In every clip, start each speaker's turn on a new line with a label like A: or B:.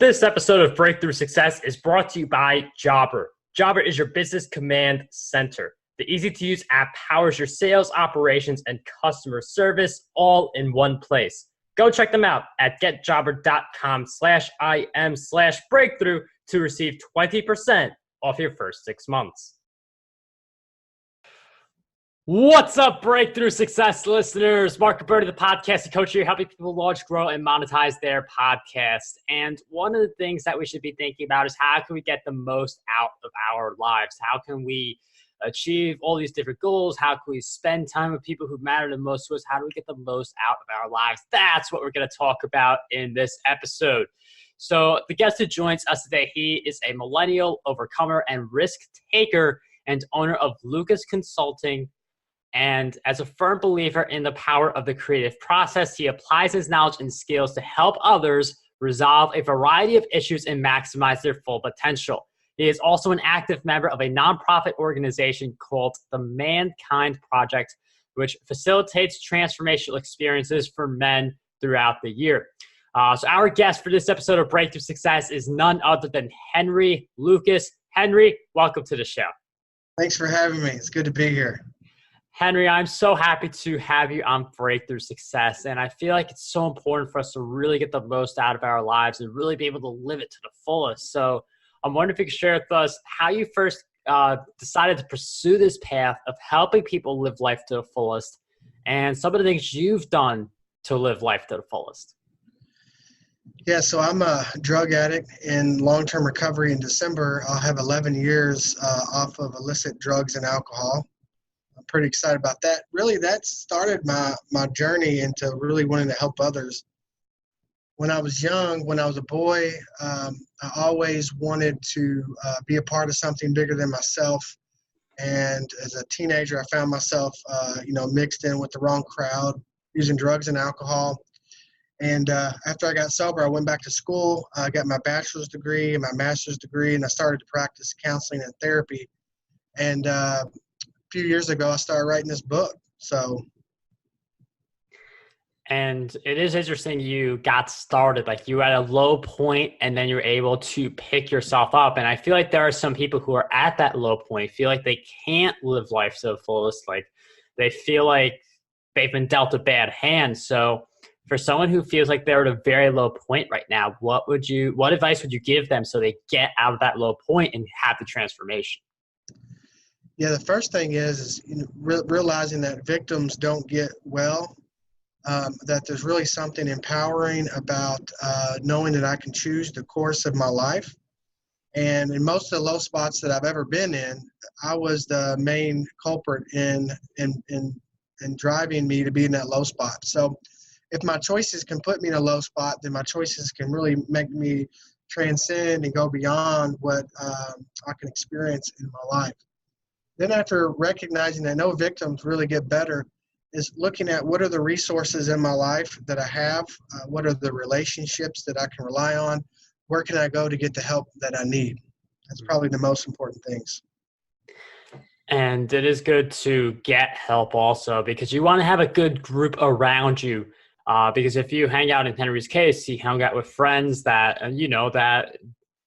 A: This episode of Breakthrough Success is brought to you by Jobber. Jobber is your business command center. The easy-to-use app powers your sales, operations, and customer service all in one place. Go check them out at getjobber.com/im/breakthrough to receive 20% off your first 6 months. What's up, Breakthrough Success listeners? Marc Guberti, the podcast coach here, helping people launch, grow, and monetize their podcast. And one of the things that we should be thinking about is how can we get the most out of our lives? How can we achieve all these different goals? How can we spend time with people who matter the most to us? How do we get the most out of our lives? That's what we're going to talk about in this episode. So the guest who joins us today, he is a millennial overcomer and risk taker and owner of Lucas Consulting. And as a firm believer in the power of the creative process, he applies his knowledge and skills to help others resolve a variety of issues and maximize their full potential. He is also an active member of a nonprofit organization called the Mankind Project, which facilitates transformational experiences for men throughout the year. So our guest for this episode of Breakthrough Success is none other than Henry Lucas. Henry, welcome to the show.
B: Thanks for having me. It's good to be here.
A: Henry, I'm so happy to have you on Breakthrough Success, and I feel like it's so important for us to really get the most out of our lives and really be able to live it to the fullest. So I'm wondering if you could share with us how you first decided to pursue this path of helping people live life to the fullest and some of the things you've done to live life to the fullest.
B: Yeah, so I'm a drug addict in long-term recovery. In December, I'll have 11 years off of illicit drugs and alcohol. I'm pretty excited about that. Really, that started my journey into really wanting to help others. When I was young, when I was a boy, I always wanted to be a part of something bigger than myself. And as a teenager, I found myself, mixed in with the wrong crowd, using drugs and alcohol. And after I got sober, I went back to school. I got my bachelor's degree and my master's degree, and I started to practice counseling and therapy. And a few years ago, I started writing this book.
A: And it is interesting you got started, like you were at a low point and then you're able to pick yourself up. And I feel like there are some people who are at that low point, feel like they can't live life to the fullest. Like they feel like they've been dealt a bad hand. So for someone who feels like they're at a very low point right now, what advice would you give them so they get out of that low point and have the transformation?
B: Yeah, the first thing is realizing that victims don't get well, that there's really something empowering about knowing that I can choose the course of my life. And in most of the low spots that I've ever been in, I was the main culprit in driving me to be in that low spot. So if my choices can put me in a low spot, then my choices can really make me transcend and go beyond what I can experience in my life. Then after recognizing that no victims really get better, is looking at what are the resources in my life that I have, what are the relationships that I can rely on, where can I go to get the help that I need? That's probably the most important things.
A: And it is good to get help also because you want to have a good group around you. Because if you hang out in Henry's case, he hung out with friends that, that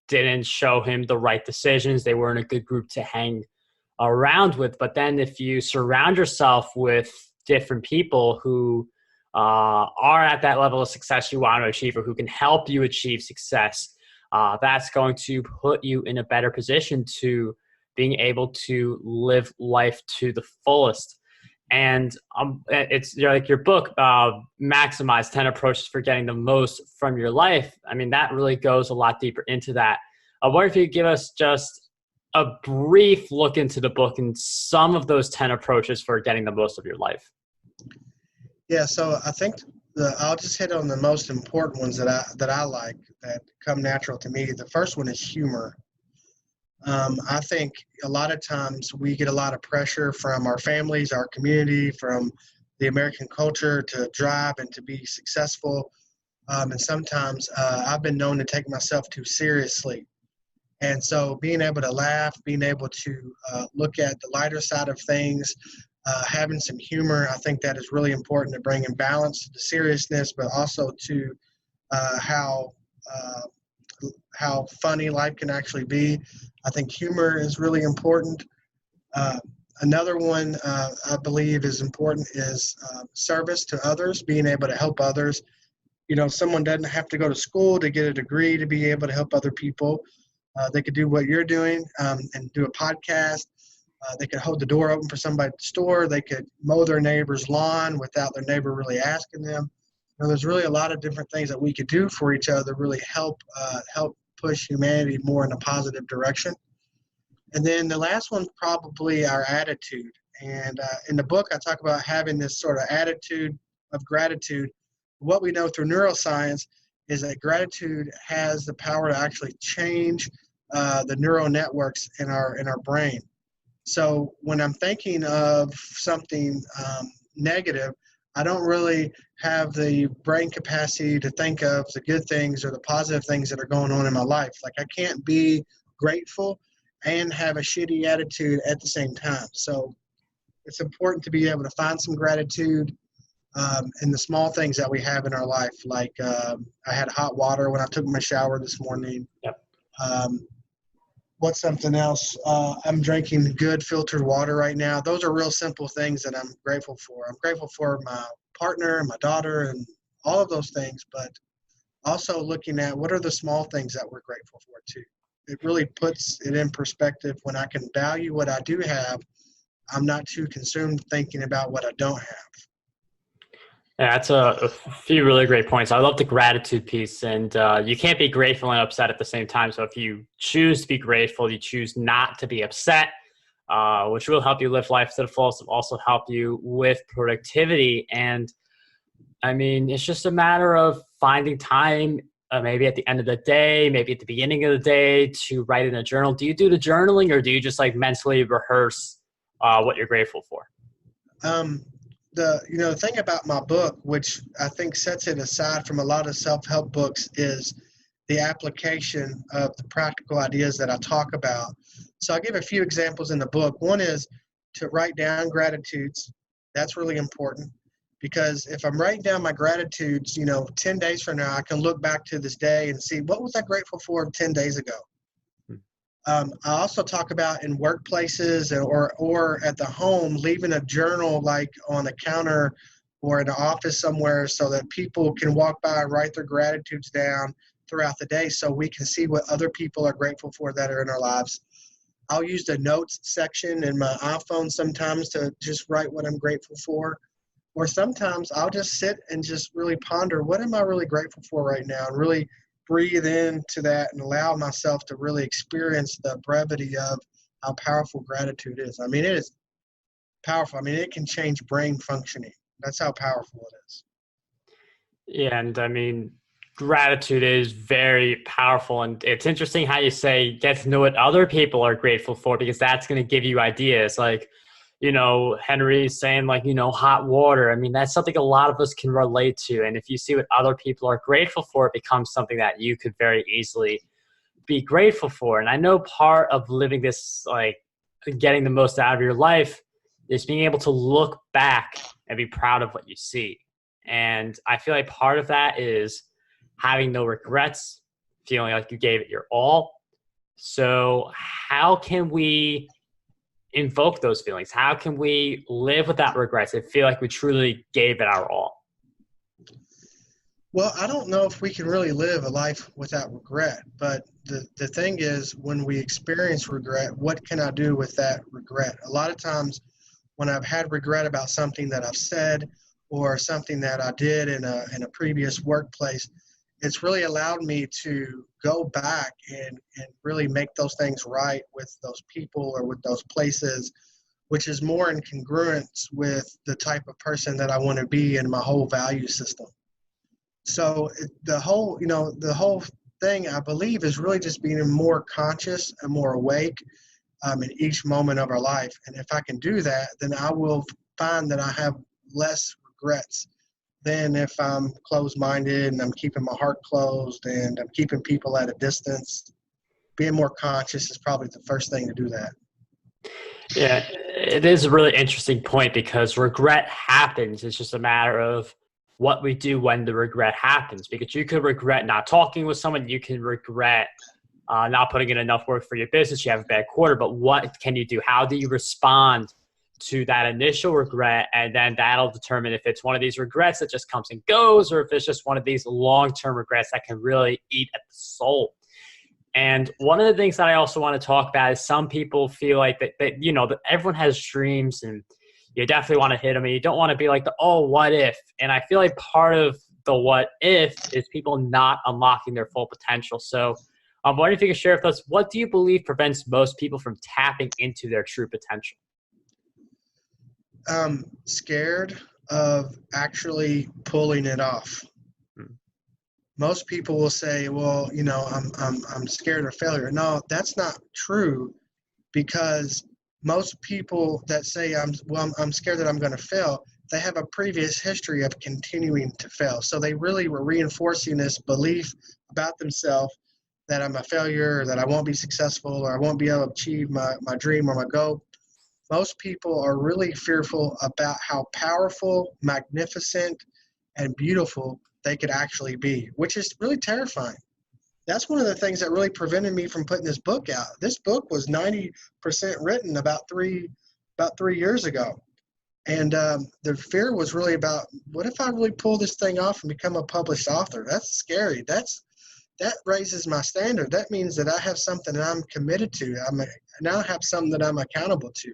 A: didn't show him the right decisions. They weren't a good group to hang around with. But then if you surround yourself with different people who are at that level of success you want to achieve or who can help you achieve success, that's going to put you in a better position to being able to live life to the fullest. And it's like your book, Maximize 10 Approaches for Getting the Most from Your Life. I mean, that really goes a lot deeper into that. I wonder if you could give us just a brief look into the book and some of those 10 approaches for getting the most of your life.
B: Yeah, so I think I'll just hit on the most important ones that I like that come natural to me. The first one is humor. I think a lot of times we get a lot of pressure from our families, our community, from the American culture to drive and to be successful. And sometimes I've been known to take myself too seriously. And so being able to laugh, being able to look at the lighter side of things, having some humor, I think that is really important to bring in balance to the seriousness, but also to how how funny life can actually be. I think humor is really important. Another one I believe is important is service to others, being able to help others. Someone doesn't have to go to school to get a degree to be able to help other people. They could do what you're doing and do a podcast. They could hold the door open for somebody at the store. They could mow their neighbor's lawn without their neighbor really asking them. There's really a lot of different things that we could do for each other, really help push humanity more in a positive direction. And then the last one's probably our attitude. And in the book, I talk about having this sort of attitude of gratitude. What we know through neuroscience is that gratitude has the power to actually change the neural networks in our brain. So when I'm thinking of something negative, I don't really have the brain capacity to think of the good things or the positive things that are going on in my life. Like, I can't be grateful and have a shitty attitude at the same time. So it's important to be able to find some gratitude in the small things that we have in our life. Like I had hot water when I took my shower this morning.
A: Yep.
B: What's something else? I'm drinking good filtered water right now. Those are real simple things that I'm grateful for. I'm grateful for my partner and my daughter and all of those things, but also looking at what are the small things that we're grateful for too. It really puts it in perspective. When I can value what I do have, I'm not too consumed thinking about what I don't have.
A: Yeah, that's a few really great points. I love the gratitude piece, and you can't be grateful and upset at the same time. So if you choose to be grateful, you choose not to be upset, which will help you live life to the fullest, and also help you with productivity. And I mean, it's just a matter of finding time, maybe at the end of the day, maybe at the beginning of the day, to write in a journal. Do you do the journaling, or do you just like mentally rehearse what you're grateful for?
B: The thing about my book, which I think sets it aside from a lot of self-help books, is the application of the practical ideas that I talk about. So I'll give a few examples in the book. One is to write down gratitudes. That's really important, because if I'm writing down my gratitudes, 10 days from now, I can look back to this day and see, what was I grateful for 10 days ago? I also talk about in workplaces or at the home, leaving a journal like on a counter or in an office somewhere, so that people can walk by and write their gratitudes down throughout the day, so we can see what other people are grateful for that are in our lives. I'll use the notes section in my iPhone sometimes to just write what I'm grateful for. Or sometimes I'll just sit and just really ponder, what am I really grateful for right now? And really breathe into that and allow myself to really experience the brevity of how powerful gratitude is. I mean, it is powerful. I mean, it can change brain functioning. That's how powerful it is.
A: Yeah, and I mean, gratitude is very powerful. And it's interesting how you say get to know what other people are grateful for, because that's going to give you ideas. Like, Henry's saying, like, hot water. I mean, that's something a lot of us can relate to. And if you see what other people are grateful for, it becomes something that you could very easily be grateful for. And I know part of living this, like, getting the most out of your life is being able to look back and be proud of what you see. And I feel like part of that is having no regrets, feeling like you gave it your all. So how can we invoke those feelings? How can we live without regrets and feel like we truly gave it our all?
B: Well, I don't know if we can really live a life without regret, but the thing is, when we experience regret, what can I do with that regret? A lot of times when I've had regret about something that I've said or something that I did in a previous workplace, it's really allowed me to go back and really make those things right with those people or with those places, which is more in congruence with the type of person that I want to be in my whole value system. So the whole thing, I believe, is really just being more conscious and more awake in each moment of our life. And if I can do that, then I will find that I have less regrets than if I'm closed-minded and I'm keeping my heart closed and I'm keeping people at a distance. Being more conscious is probably the first thing to do that.
A: Yeah, it is a really interesting point, because regret happens. It's just a matter of what we do when the regret happens, because you could regret not talking with someone. You can regret not putting in enough work for your business. You have a bad quarter, but what can you do? How do you respond to that initial regret? And then that'll determine if it's one of these regrets that just comes and goes, or if it's just one of these long-term regrets that can really eat at the soul. And one of the things that I also want to talk about is some people feel like that you know, that everyone has dreams and you definitely want to hit them, and you don't want to be like what if? And I feel like part of the what if is people not unlocking their full potential. So I'm wondering if you can share with us, what do you believe prevents most people from tapping into their true potential?
B: Scared of actually pulling it off. Most people will say, well, you know, I'm scared of failure. No, that's not true, because most people that say I'm scared that I'm going to fail, they have a previous history of continuing to fail. So they really were reinforcing this belief about themselves that I'm a failure, or that I won't be successful, or I won't be able to achieve my dream or my goal. Most people are really fearful about how powerful, magnificent, and beautiful they could actually be, which is really terrifying. That's one of the things that really prevented me from putting this book out. This book was 90% written about three years ago. And the fear was really about, what if I really pull this thing off and become a published author? That's scary. That raises my standard. That means that I have something that I'm committed to. Now I have something that I'm accountable to.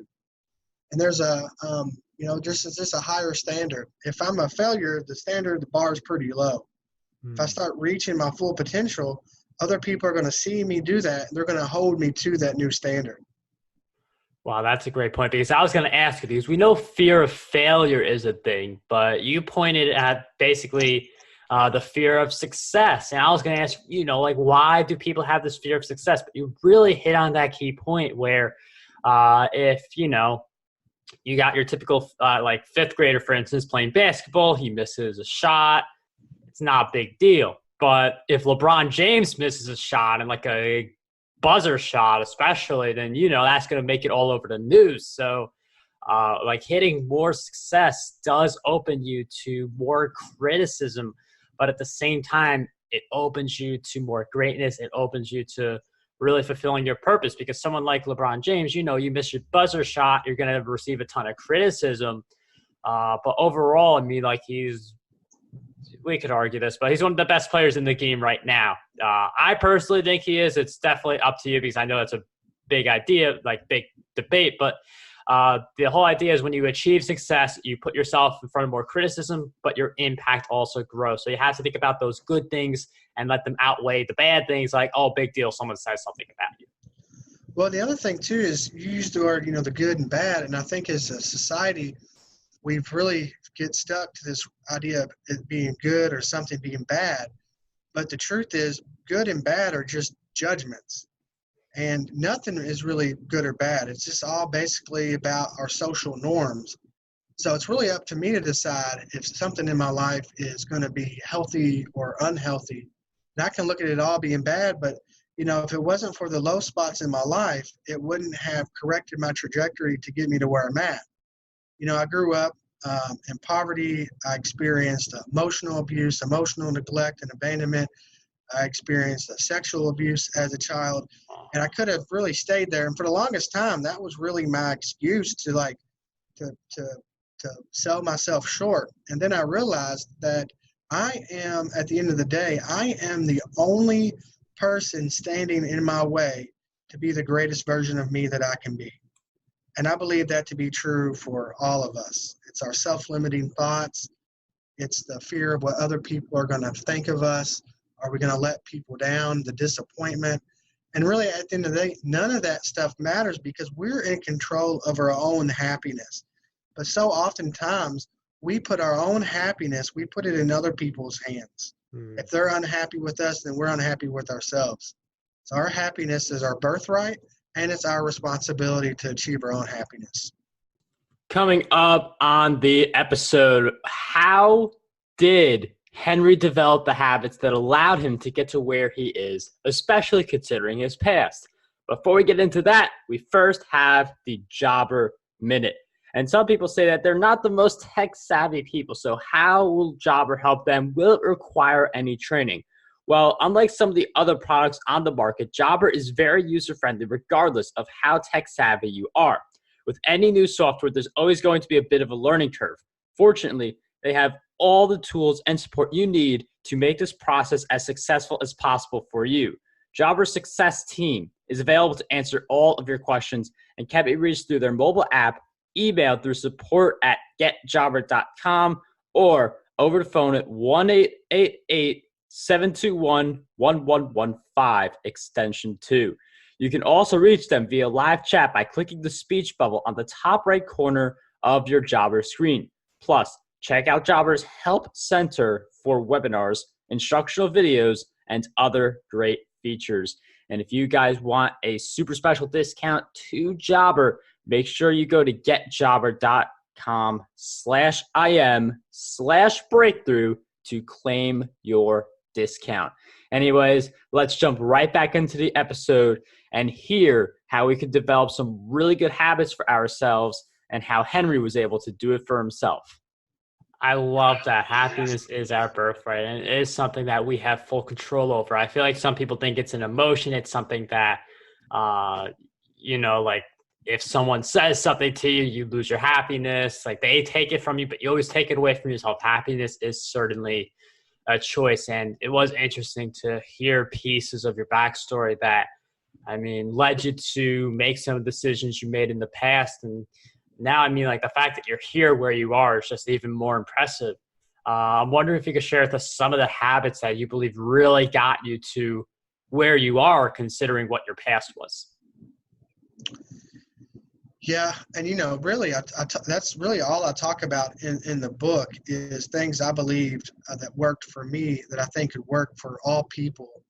B: And there's just a higher standard. If I'm a failure, the bar is pretty low. If I start reaching my full potential, other people are going to see me do that, and they're going to hold me to that new standard.
A: Wow, that's a great point, because I was going to ask you, because we know fear of failure is a thing, but you pointed at basically the fear of success. And I was going to ask, you know, like, why do people have this fear of success? But you really hit on that key point where if, you know, you got your typical like fifth grader, for instance, playing basketball, he misses a shot. It's not a big deal. But if LeBron James misses a shot, and like a buzzer shot especially, then, you know, that's going to make it all over the news. So like hitting more success does open you to more criticism, but at the same time, it opens you to more greatness. It opens you to really fulfilling your purpose, because someone like LeBron James, you know, you miss your buzzer shot, you're going to receive a ton of criticism. But overall, I mean, like, we could argue this, but he's one of the best players in the game right now. I personally think he is. It's definitely up to you, because I know that's a big idea, like big debate, but the whole idea is when you achieve success, you put yourself in front of more criticism, but your impact also grows. So you have to think about those good things and let them outweigh the bad things, like, oh, big deal, someone says something about you.
B: Well, the other thing too is, you used the word, you know, the good and bad. And I think as a society, we've really get stuck to this idea of it being good or something being bad. But the truth is, good and bad are just judgments. And nothing is really good or bad. It's just all basically about our social norms. So it's really up to me to decide if something in my life is going to be healthy or unhealthy. And I can look at it all being bad, but, you know, if it wasn't for the low spots in my life, it wouldn't have corrected my trajectory to get me to where I'm at. You know, I grew up in poverty. I experienced emotional abuse, emotional neglect, and abandonment. I experienced sexual abuse as a child, and I could have really stayed there. And for the longest time, that was really my excuse to sell myself short. And then I realized that I am, at the end of the day, I am the only person standing in my way to be the greatest version of me that I can be. And I believe that to be true for all of us. It's our self-limiting thoughts. It's the fear of what other people are going to think of us. Are we going to let people down? The disappointment. And really, at the end of the day, none of that stuff matters, because we're in control of our own happiness. But so oftentimes, we put our own happiness, we put it in other people's hands. If they're unhappy with us, then we're unhappy with ourselves. So our happiness is our birthright, and it's our responsibility to achieve our own happiness.
A: Coming up on the episode, how did Henry develop the habits that allowed him to get to where he is, especially considering his past? Before we get into that, we first have the Jobber Minute. And some people say that they're not the most tech savvy people. So how will Jobber help them? Will it require any training? Well, unlike some of the other products on the market, Jobber is very user-friendly regardless of how tech savvy you are. With any new software, there's always going to be a bit of a learning curve. Fortunately, they have all the tools and support you need to make this process as successful as possible for you. Jobber's success team is available to answer all of your questions and can be reached through their mobile app, email through support@getjobber.com, or over the phone at 1-888-721-1115, extension 2. You can also reach them via live chat by clicking the speech bubble on the top right corner of your Jobber screen. Plus, check out Jobber's Help Center for webinars, instructional videos, and other great features. And if you guys want a super special discount to Jobber, make sure you go to getjobber.com/im/breakthrough to claim your discount. Anyways, let's jump right back into the episode and hear how we could develop some really good habits for ourselves and how Henry was able to do it for himself. I love that. Happiness is our birthright, and it is something that we have full control over. I feel like some people think it's an emotion. It's something that, like if someone says something to you, you lose your happiness. Like they take it from you, but you always take it away from yourself. Happiness is certainly a choice, and it was interesting to hear pieces of your backstory that, led you to make some of the decisions you made in the past. And now, the fact that you're here where you are is just even more impressive. I'm wondering if you could share with us some of the habits that you believe really got you to where you are, considering what your past was.
B: Yeah, and really, that's really all I talk about in the book is things I believed that worked for me that I think could work for all people.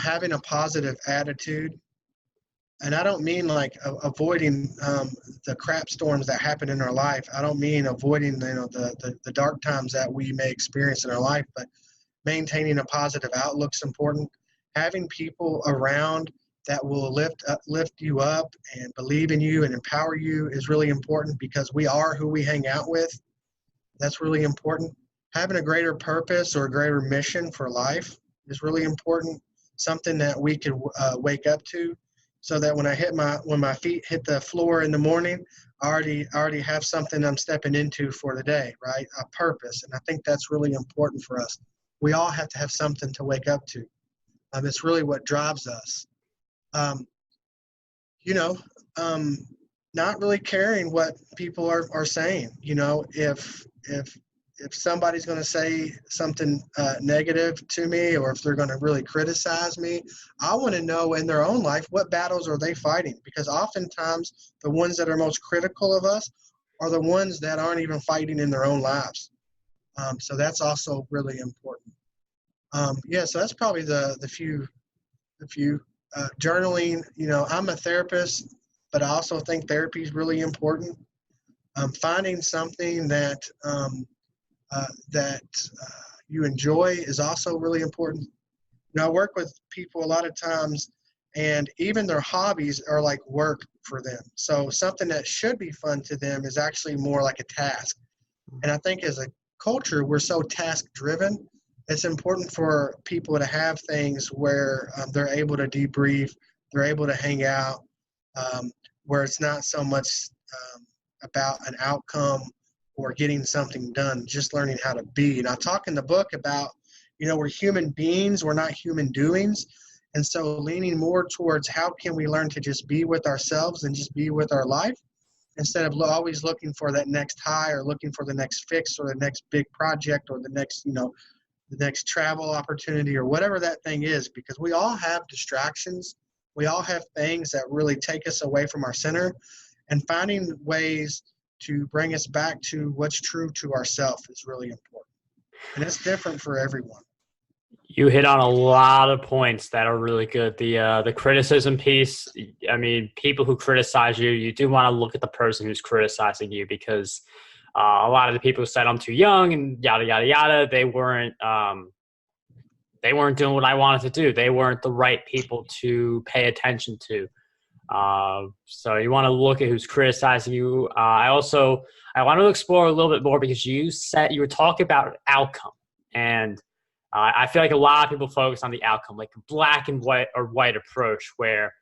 B: Having a positive attitude. And I don't mean like avoiding the crap storms that happen in our life. I don't mean avoiding the dark times that we may experience in our life, but maintaining a positive outlook is important. Having people around that will lift you up and believe in you and empower you is really important because we are who we hang out with. That's really important. Having a greater purpose or a greater mission for life is really important. Something that we can wake up to. So that when my feet hit the floor in the morning, I already have something I'm stepping into for the day, right? A purpose, and I think that's really important for us. We all have to have something to wake up to. It's really what drives us. Not really caring what people are saying. If somebody's going to say something negative to me, or if they're going to really criticize me, I want to know in their own life what battles are they fighting, because oftentimes the ones that are most critical of us are the ones that aren't even fighting in their own lives. So that's also really important. So that's probably the few journaling. I'm a therapist, but I also think therapy is really important. Finding something that you enjoy is also really important. I work with people a lot of times, and even their hobbies are like work for them. So something that should be fun to them is actually more like a task. And I think as a culture, we're so task-driven. It's important for people to have things where they're able to debrief, they're able to hang out, where it's not so much about an outcome or getting something done, just learning how to be. And I talk in the book about, we're human beings, we're not human doings. And so leaning more towards how can we learn to just be with ourselves and just be with our life instead of always looking for that next high or looking for the next fix or the next big project or the next travel opportunity or whatever that thing is, because we all have distractions. We all have things that really take us away from our center, and finding ways to bring us back to what's true to ourselves is really important. And it's different for everyone.
A: You hit on a lot of points that are really good. The criticism piece, people who criticize you, you do want to look at the person who's criticizing you, because a lot of the people who said I'm too young and yada, yada, yada, they weren't doing what I wanted to do. They weren't the right people to pay attention to. So you want to look at who's criticizing you. I want to explore a little bit more because you were talking about outcome, and I feel like a lot of people focus on the outcome, like a black and white approach, where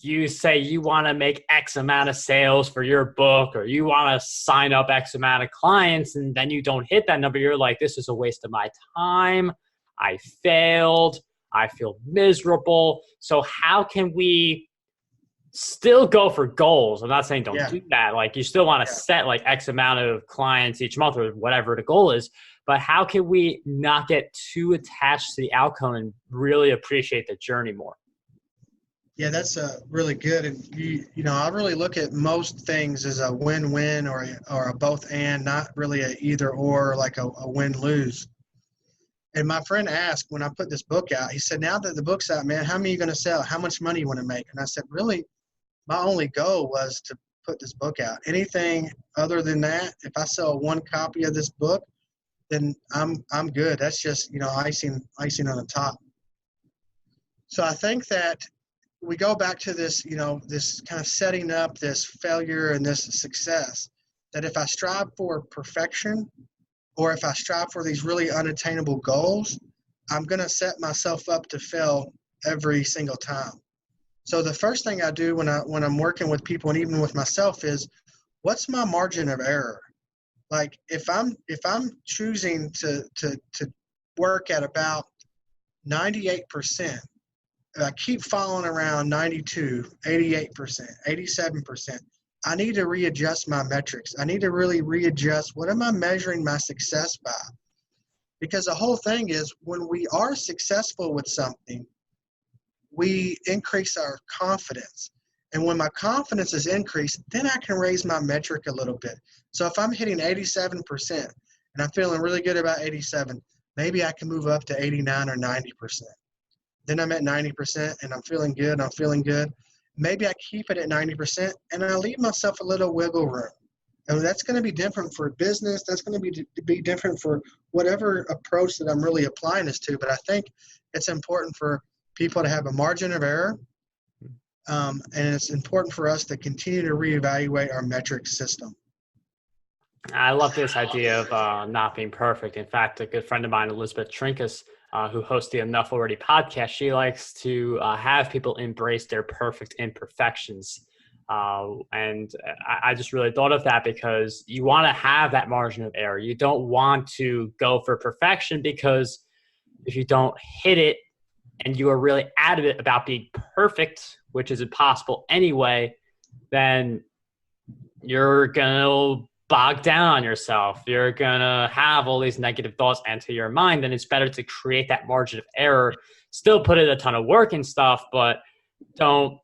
A: you say you want to make X amount of sales for your book, or you want to sign up X amount of clients, and then you don't hit that number. You're like, this is a waste of my time. I failed. I feel miserable. So how can we still go for goals? I'm not saying don't do that. Like, you still want to set like X amount of clients each month or whatever the goal is. But how can we not get too attached to the outcome and really appreciate the journey more?
B: Yeah, that's really good. And I really look at most things as a win-win or a both and, not really a either or, like a win-lose. And my friend asked when I put this book out, he said, now that the book's out, man, how many are you going to sell? How much money you want to make? And I said, really, my only goal was to put this book out. Anything other than that, if I sell one copy of this book, then I'm good. That's just, icing on the top. So I think that we go back to this, this kind of setting up this failure and this success, that if I strive for perfection, or if I strive for these really unattainable goals, I'm going to set myself up to fail every single time. So the first thing I do when I'm working with people, and even with myself, is what's my margin of error? Like, if I'm choosing to work at about 98%, I keep falling around 92, 88%, 87%. I need to readjust my metrics. I need to really readjust, what am I measuring my success by? Because the whole thing is, when we are successful with something, we increase our confidence. And when my confidence is increased, then I can raise my metric a little bit. So if I'm hitting 87% and I'm feeling really good about 87, maybe I can move up to 89 or 90%. Then I'm at 90% and I'm feeling good. Maybe I keep it at 90% and I leave myself a little wiggle room. And that's going to be different for business. That's going to be different for whatever approach that I'm really applying this to. But I think it's important for people to have a margin of error. And it's important for us to continue to reevaluate our metric system.
A: I love this idea of not being perfect. In fact, a good friend of mine, Elizabeth Trinkus, who hosts the Enough Already podcast, she likes to have people embrace their perfect imperfections. And I just really thought of that because you want to have that margin of error. You don't want to go for perfection, because if you don't hit it and you are really adamant about being perfect, which is impossible anyway, then you're going to bog down on yourself. You're going to have all these negative thoughts enter your mind. And it's better to create that margin of error, still put in a ton of work and stuff, but don't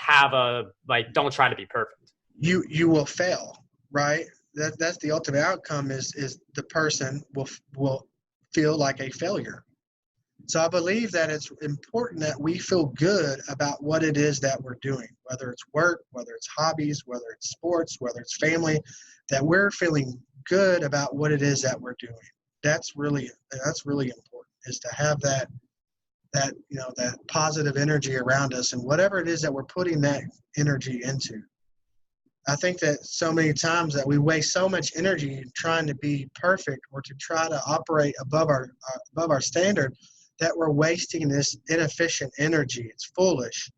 A: try to be perfect.
B: You will fail, right? That's the ultimate outcome is the person will feel like a failure. So I believe that it's important that we feel good about what it is that we're doing, whether it's work, whether it's hobbies, whether it's sports, whether it's family, that we're feeling good about what it is that we're doing. That's really important, is to have that positive energy around us, and whatever it is that we're putting that energy into. I think that so many times that we waste so much energy trying to be perfect or to try to operate above our standard, that we're wasting this inefficient energy. It's foolish.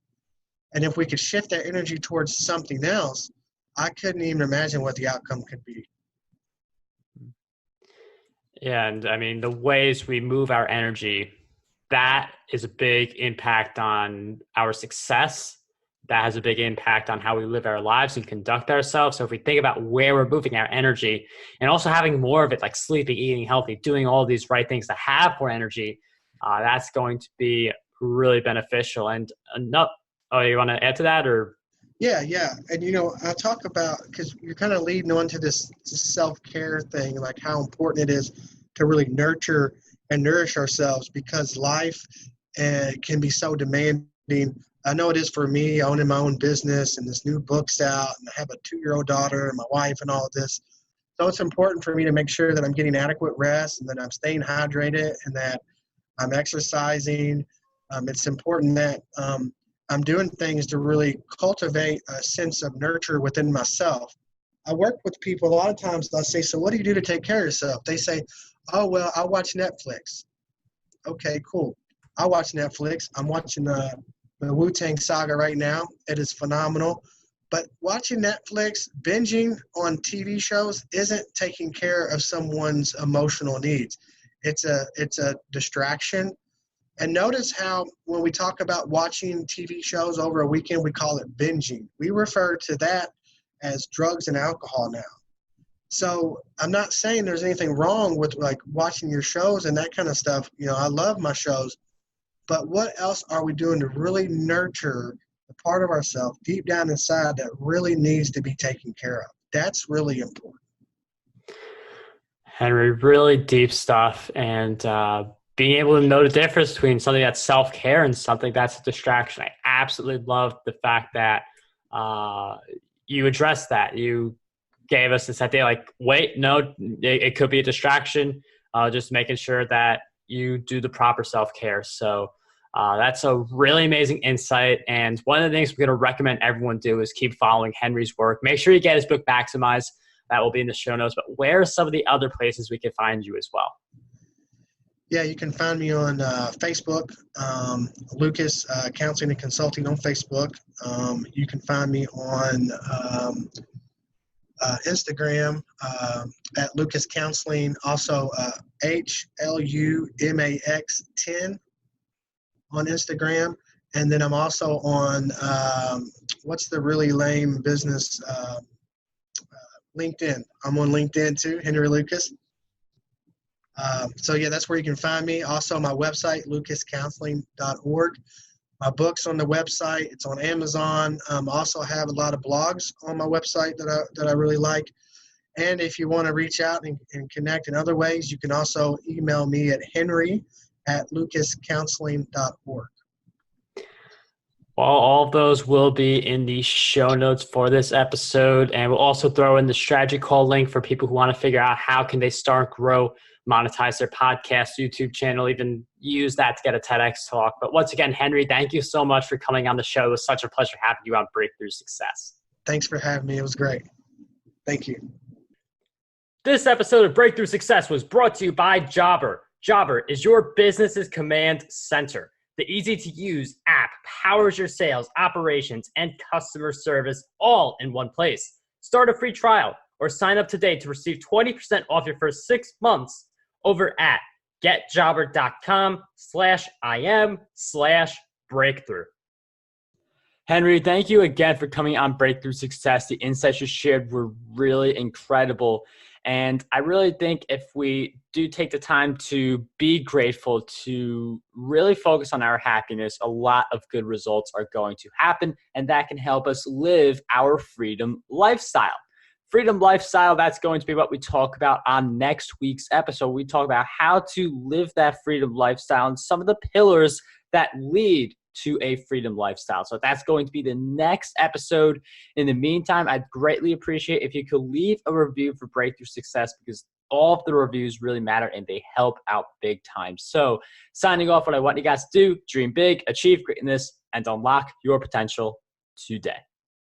B: And if we could shift that energy towards something else, I couldn't even imagine what the outcome could be.
A: Yeah, and I mean, the ways we move our energy, that is a big impact on our success. That has a big impact on how we live our lives and conduct ourselves. So if we think about where we're moving our energy, and also having more of it, like sleeping, eating healthy, doing all these right things to have more energy, that's going to be really beneficial. And you want to add to that, or?
B: Yeah. And, I talk about, because you're kind of leading on to this self-care thing, like how important it is to really nurture and nourish ourselves, because life can be so demanding. I know it is for me, owning my own business, and this new book's out, and I have a 2-year-old daughter and my wife and all of this. So it's important for me to make sure that I'm getting adequate rest, and that I'm staying hydrated, and that I'm exercising. It's important that I'm doing things to really cultivate a sense of nurture within myself. I work with people a lot of times. I say, so what do you do to take care of yourself? They say, oh, well, I watch Netflix. Okay, cool. I watch Netflix. I'm watching the Wu-Tang Saga right now. It is phenomenal. But watching Netflix, binging on TV shows isn't taking care of someone's emotional needs. It's a distraction. And notice how when we talk about watching TV shows over a weekend, we call it binging. We refer to that as drugs and alcohol now. So I'm not saying there's anything wrong with like watching your shows and that kind of stuff. You know, I love my shows, but what else are we doing to really nurture the part of ourselves deep down inside that really needs to be taken care of? That's really important.
A: Henry, really deep stuff. And being able to know the difference between something that's self-care and something that's a distraction. I absolutely love the fact that you addressed that. You gave us this idea like, wait, no, it could be a distraction. Just making sure that you do the proper self-care. So that's a really amazing insight. And one of the things we're going to recommend everyone do is keep following Henry's work. Make sure you get his book, Maximize. That will be in the show notes. But where are some of the other places we can find you as well?
B: Yeah, you can find me on Facebook, Lucas Counseling and Consulting on Facebook. You can find me on Instagram at Lucas Counseling, also HLUMAX10 on Instagram. And then I'm also on, what's the really lame business, LinkedIn. I'm on LinkedIn too, Henry Lucas. So yeah, that's where you can find me. Also my website, lucascounseling.org. My book's on the website. It's on Amazon. I also have a lot of blogs on my website that I really like. And if you want to reach out and connect in other ways, you can also email me at henry@lucascounseling.org.
A: Well, all of those will be in the show notes for this episode. And we'll also throw in the strategy call link for people who want to figure out how can they start, grow, monetize their podcast, YouTube channel, even use that to get a TEDx talk. But once again, Henry, thank you so much for coming on the show. It was such a pleasure having you on Breakthrough Success.
B: Thanks for having me. It was great. Thank you.
A: This episode of Breakthrough Success was brought to you by Jobber. Jobber is your business's command center. The easy-to-use app powers your sales, operations, and customer service all in one place. Start a free trial or sign up today to receive 20% off your first 6 months over at getjobber.com/im/breakthrough. Henry, thank you again for coming on Breakthrough Success. The insights you shared were really incredible. And I really think if we do take the time to be grateful, to really focus on our happiness, a lot of good results are going to happen. And that can help us live our freedom lifestyle. Freedom lifestyle, that's going to be what we talk about on next week's episode. We talk about how to live that freedom lifestyle and some of the pillars that lead to a freedom lifestyle. So that's going to be the next episode. In the meantime, I'd greatly appreciate if you could leave a review for Breakthrough Success, because all of the reviews really matter and they help out big time. So signing off, what I want you guys to do, dream big, achieve greatness, and unlock your potential today.